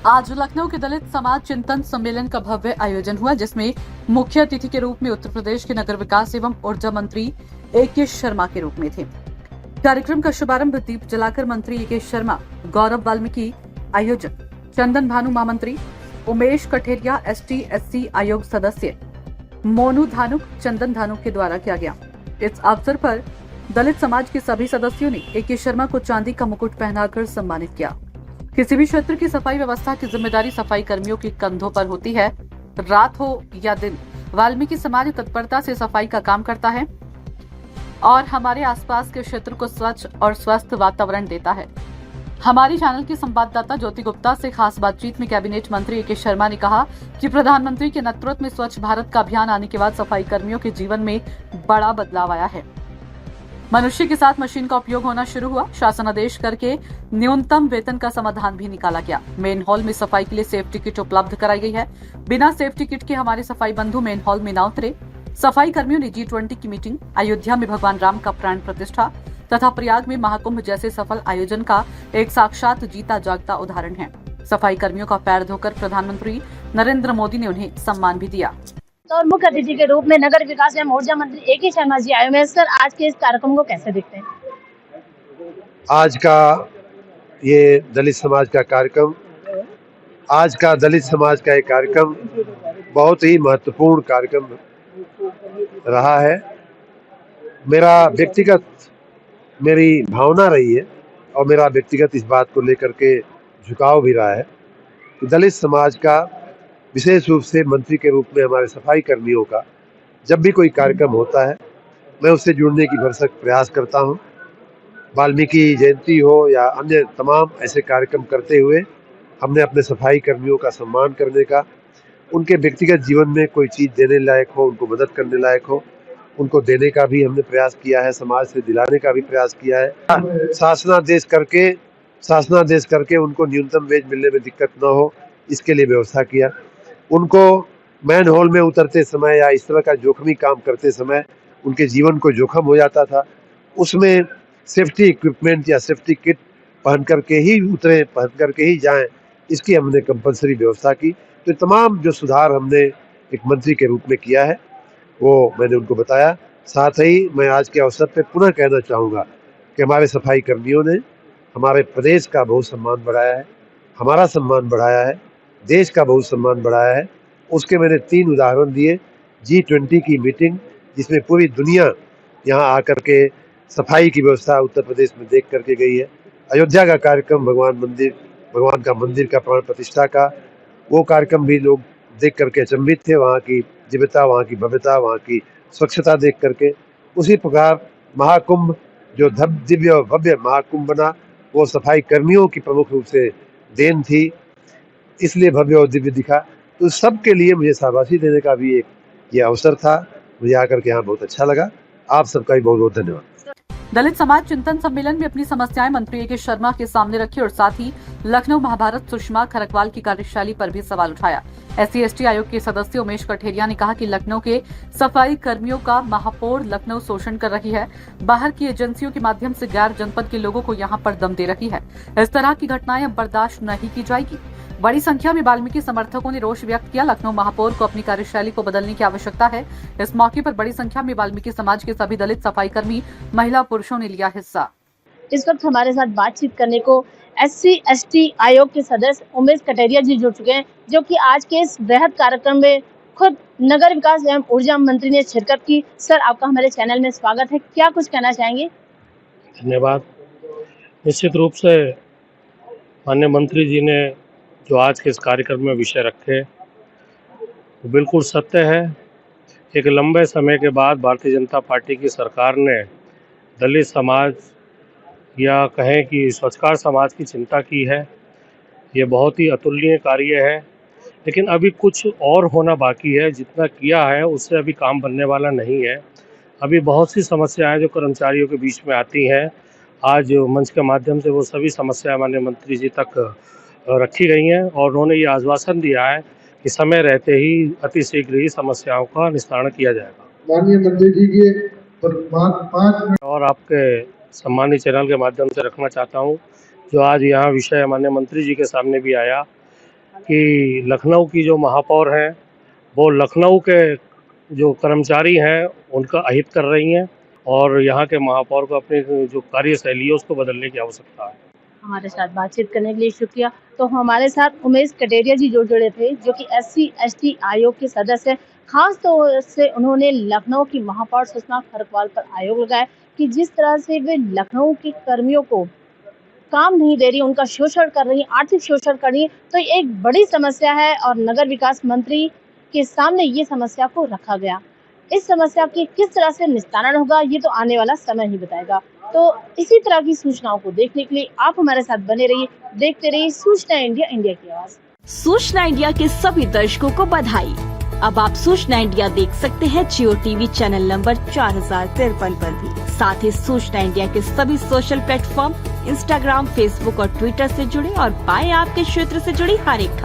आज लखनऊ के दलित समाज चिंतन सम्मेलन का भव्य आयोजन हुआ, जिसमें मुख्य अतिथि के रूप में उत्तर प्रदेश के नगर विकास एवं ऊर्जा मंत्री ए.के. शर्मा के रूप में थे। कार्यक्रम का शुभारंभ दीप जलाकर मंत्री ए.के. शर्मा, गौरव वाल्मीकि आयोजक, चंदन भानु महामंत्री, उमेश कठेरिया ST/SC आयोग सदस्य, मोनू धानुक, चंदन धानुक के द्वारा किया गया। इस अवसर पर दलित समाज के सभी सदस्यों ने ए.के. शर्मा को चांदी का मुकुट पहनाकर सम्मानित किया। किसी भी क्षेत्र की सफाई व्यवस्था की जिम्मेदारी सफाई कर्मियों के कंधों पर होती है। रात हो या दिन, वाल्मीकि समाज तत्परता से सफाई का काम करता है और हमारे आसपास के क्षेत्र को स्वच्छ और स्वस्थ वातावरण देता है। हमारी चैनल की संवाददाता ज्योति गुप्ता से खास बातचीत में कैबिनेट मंत्री ए.के. शर्मा ने कहा कि प्रधानमंत्री के नेतृत्व में स्वच्छ भारत का अभियान आने के बाद सफाई कर्मियों के जीवन में बड़ा बदलाव आया है। मनुष्य के साथ मशीन का उपयोग होना शुरू हुआ। शासन आदेश करके न्यूनतम वेतन का समाधान भी निकाला गया। मेन हॉल में सफाई के लिए सेफ्टी किट उपलब्ध कराई गई है। बिना सेफ्टी किट के हमारे सफाई बंधु मेन हॉल में न उतरे। सफाई कर्मियों ने G20 की मीटिंग, अयोध्या में भगवान राम का प्राण प्रतिष्ठा तथा प्रयाग में महाकुंभ जैसे सफल आयोजन का एक साक्षात जीता जागता उदाहरण है। सफाई कर्मियों का पैर धोकर प्रधानमंत्री नरेंद्र मोदी ने उन्हें सम्मान भी दिया। और मुख्य अतिथि के रूप में नगर विकास एवं ऊर्जा मंत्री ए.के. शर्मा जी आए हुए हैं। सर, आज के इस कार्यक्रम को कैसे देखते हैं? आज का ये दलित समाज का कार्यक्रम, आज का दलित समाज का एक कार्यक्रम बहुत ही महत्वपूर्ण कार्यक्रम रहा है। मेरी भावना रही है और मेरा व्यक्तिगत इस बात को लेकर के झुकाव भी रहा है कि दलित समाज का, विशेष रूप से मंत्री के रूप में हमारे सफाई कर्मियों का, जब भी कोई कार्यक्रम होता है मैं उससे जुड़ने की भरसक प्रयास करता हूं। वाल्मीकि जयंती हो या अन्य तमाम ऐसे कार्यक्रम करते हुए हमने अपने सफाई कर्मियों का सम्मान करने का, उनके व्यक्तिगत जीवन में कोई चीज़ देने लायक हो, उनको मदद करने लायक हो, उनको देने का भी हमने प्रयास किया है, समाज से दिलाने का भी प्रयास किया है। शासनादेश करके उनको न्यूनतम वेज मिलने में दिक्कत न हो, इसके लिए व्यवस्था किया। उनको मैन होल में उतरते समय या इस तरह का जोखिमी काम करते समय उनके जीवन को जोखिम हो जाता था, उसमें सेफ्टी इक्विपमेंट या सेफ्टी किट पहन करके ही उतरें, पहन करके ही जाएं, इसकी हमने कंपलसरी व्यवस्था की। तो तमाम जो सुधार हमने एक मंत्री के रूप में किया है वो मैंने उनको बताया। साथ ही मैं आज के अवसर पर पुनः कहना चाहूँगा कि हमारे सफाई कर्मियों ने हमारे प्रदेश का बहुत सम्मान बढ़ाया है, हमारा सम्मान बढ़ाया है, देश का बहुत सम्मान बढ़ाया है। उसके मैंने 3 उदाहरण दिए। G20 की मीटिंग, जिसमें पूरी दुनिया यहाँ आकर के सफाई की व्यवस्था उत्तर प्रदेश में देख करके गई है। अयोध्या का कार्यक्रम, भगवान का मंदिर का प्राण प्रतिष्ठा का, वो कार्यक्रम भी लोग देख करके अचंभित थे। वहाँ की दिव्यता, वहाँ की भव्यता, वहाँ की स्वच्छता देख करके। उसी प्रकार महाकुंभ, जो दिव्य और भव्य महाकुंभ बना, वो सफाई कर्मियों की प्रमुख रूप से देन थी, इसलिए भव्य और दिव्य दिखा। तो सबके लिए मुझे शाबाशी देने का भी एक ये अवसर था। मुझे आकर के यहाँ बहुत अच्छा लगा। आप सबका भी बहुत बहुत धन्यवाद। दलित समाज चिंतन सम्मेलन में अपनी समस्याएं मंत्री ए.के. शर्मा के सामने रखी और साथ ही लखनऊ महाभारत सुषमा खरकवाल की कार्यशैली पर भी सवाल उठाया। SC/ST आयोग के सदस्य उमेश कठेरिया ने कहा कि लखनऊ के सफाई कर्मियों का महापौर लखनऊ शोषण कर रही है, बाहर की एजेंसियों के माध्यम से गैर जनपद के लोगों को यहाँ पर दम दे रही है। इस तरह की घटनाएं अब बर्दाश्त नहीं की जाएगी। बड़ी संख्या में वाल्मीकि समर्थकों ने रोष व्यक्त किया। लखनऊ महापौर को अपनी कार्यशैली को बदलने की आवश्यकता है। इस मौके पर बड़ी संख्या में वाल्मीकि समाज के सभी दलित सफाई कर्मी, महिला, पुरुषों ने लिया हिस्सा। इस वक्त हमारे साथ बातचीत करने को SC/ST आयोग के सदस्य उमेश कठेरिया जी जुड़ चुके हैं, जो कि आज के इस बेहद कार्यक्रम में खुद नगर विकास एवं ऊर्जा मंत्री ने शिरकत की। सर, आपका हमारे चैनल में स्वागत है। क्या कुछ कहना चाहेंगे? धन्यवाद। निश्चित रूप से माननीय मंत्री जी ने जो आज के इस कार्यक्रम में विषय रखे, वो बिल्कुल सत्य है। एक लंबे समय के बाद भारतीय जनता पार्टी की सरकार ने दलित समाज या कहें कि स्वच्छकार समाज की चिंता की है। ये बहुत ही अतुलनीय कार्य है, लेकिन अभी कुछ और होना बाकी है। जितना किया है उससे अभी काम बनने वाला नहीं है। अभी बहुत सी समस्याएं जो कर्मचारियों के बीच में आती हैं, आज मंच के माध्यम से वो सभी समस्याएं माननीय मंत्री जी तक रखी गई हैं और उन्होंने ये आश्वासन दिया है कि समय रहते ही अतिशीघ्र ही समस्याओं का निस्तारण किया जाएगा। माननीय मंत्री जी के 5 मिनट और आपके सम्मानित चैनल के माध्यम से रखना चाहता हूं, जो आज यहाँ विषय माननीय मंत्री जी के सामने भी आया कि लखनऊ की जो महापौर हैं वो लखनऊ के जो कर्मचारी हैं उनका अहित कर रही हैं और यहाँ के महापौर को अपनी जो कार्यशैली है उसको बदलने की आवश्यकता है। हमारे साथ बातचीत करने के लिए शुक्रिया। तो हमारे साथ उमेश कटेरिया जी जुड़े थे, जो कि SC/ST आयोग के सदस्य हैं। खास तौर से उन्होंने लखनऊ की महापौर सुषमा खरकवाल पर आयोग लगाया कि जिस तरह से वे लखनऊ के कर्मियों को काम नहीं दे रही, उनका शोषण कर रही, आर्थिक शोषण कर रही, तो एक बड़ी समस्या है और नगर विकास मंत्री के सामने ये समस्या को रखा गया। इस समस्या की किस तरह से निस्तारण होगा ये तो आने वाला समय ही बताएगा। तो इसी तरह की सूचनाओं को देखने के लिए आप हमारे साथ बने रहिए, देखते रहिए सूचना इंडिया, इंडिया की आवाज। सूचना इंडिया के सभी दर्शकों को बधाई। अब आप सूचना इंडिया देख सकते हैं जियो टीवी चैनल नंबर 4053 पर भी। साथ ही सूचना इंडिया के सभी सोशल प्लेटफॉर्म इंस्टाग्राम, फेसबुक और ट्विटर से जुड़े और पाएं आपके क्षेत्र से जुड़ी हर एक खबर।